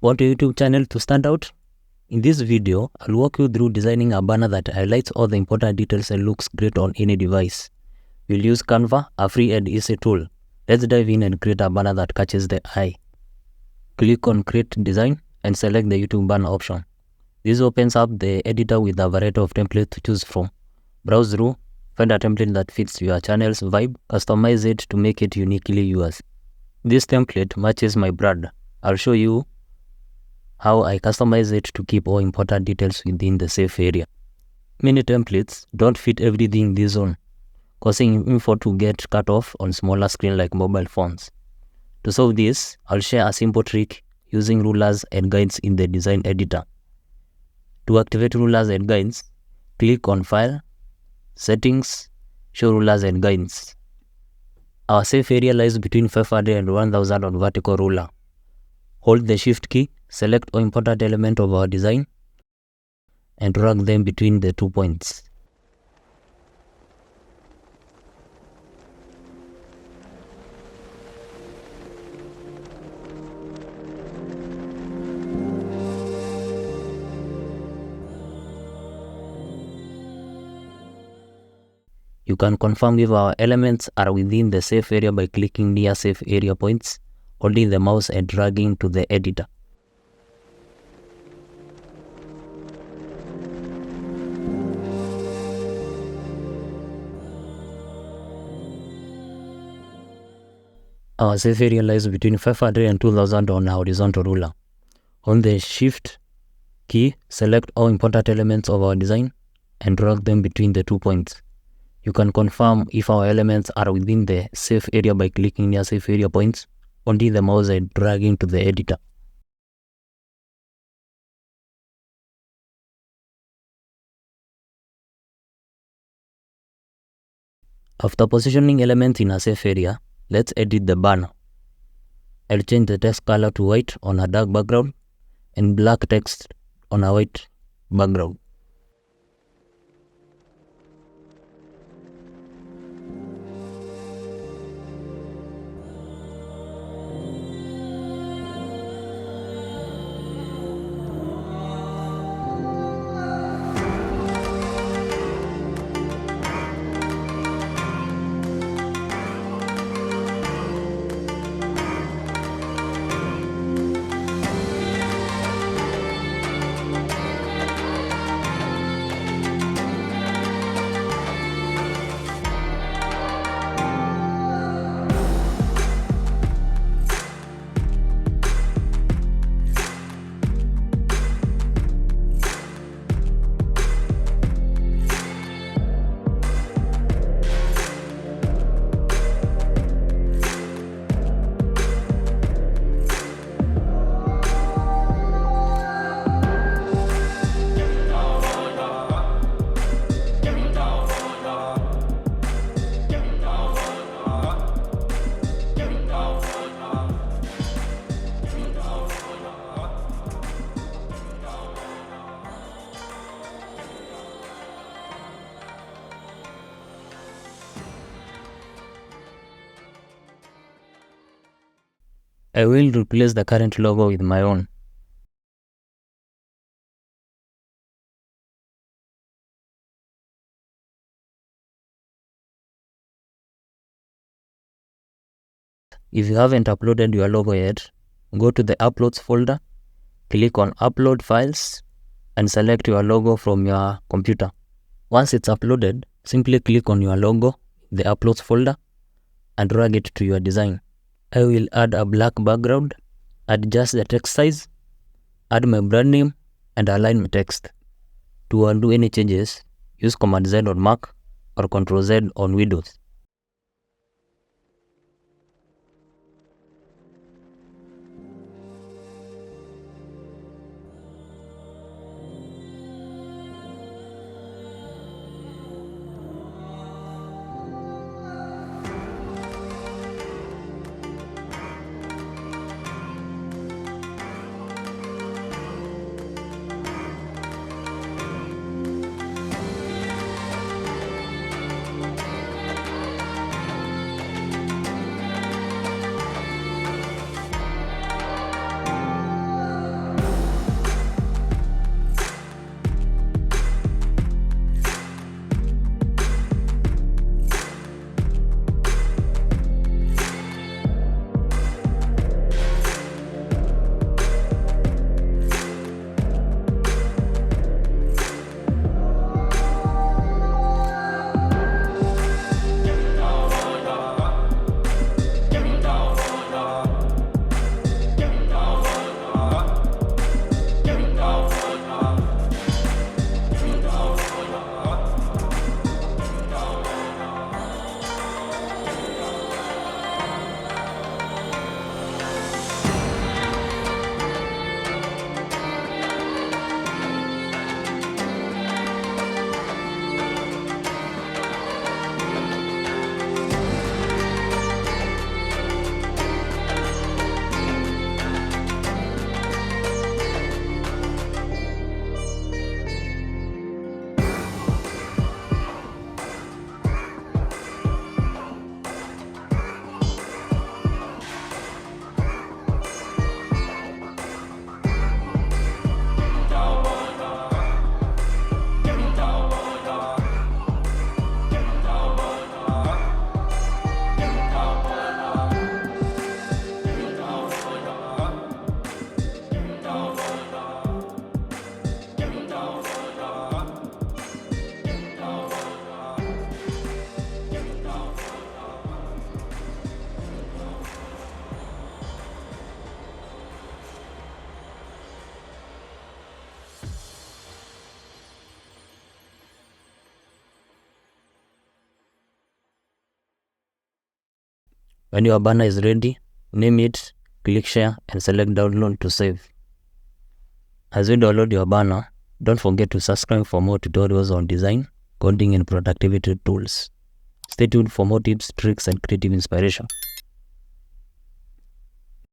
Want your YouTube channel to stand out? In this video, I'll walk you through designing a banner that highlights all the important details and looks great on any device. We'll use Canva, a free and easy tool. Let's dive in and create a banner that catches the eye. Click on Create Design and select the YouTube banner option. This opens up the editor with a variety of templates to choose from. Browse through, find a template that fits your channel's vibe, customize it to make it uniquely yours. This template matches my brand. I'll show you how I customize it to keep all important details within the safe area. Many templates don't fit everything in this zone, causing info to get cut off on smaller screens like mobile phones. To solve this, I'll share a simple trick using rulers and guides in the design editor. To activate rulers and guides, click on File, Settings, Show Rulers and Guides. Our safe area lies between 500 and 1000 on vertical ruler. Hold the Shift key, select all important elements of our design, and drag them between the 2 points. You can confirm if our elements are within the safe area by clicking near safe area points, holding the mouse and dragging to the editor. Our safe area lies between 500 and 2000 on our horizontal ruler. On the Shift key, select all important elements of our design and drag them between the 2 points. You can confirm if our elements are within the safe area by clicking near safe area points, holding the mouse and dragging to the editor. After positioning elements in a safe area, let's edit the banner. I'll change the text color to white on a dark background and black text on a white background. I will replace the current logo with my own. If you haven't uploaded your logo yet, go to the Uploads folder, click on Upload Files, and select your logo from your computer. Once it's uploaded, simply click on your logo, the Uploads folder, and drag it to your design. I will add a black background, adjust the text size, add my brand name, and align my text. To undo any changes, use Command Z on Mac or Ctrl Z on Windows. When your banner is ready, name it, click share, and select download to save. As you download your banner, don't forget to subscribe for more tutorials on design, coding, and productivity tools. Stay tuned for more tips, tricks, and creative inspiration.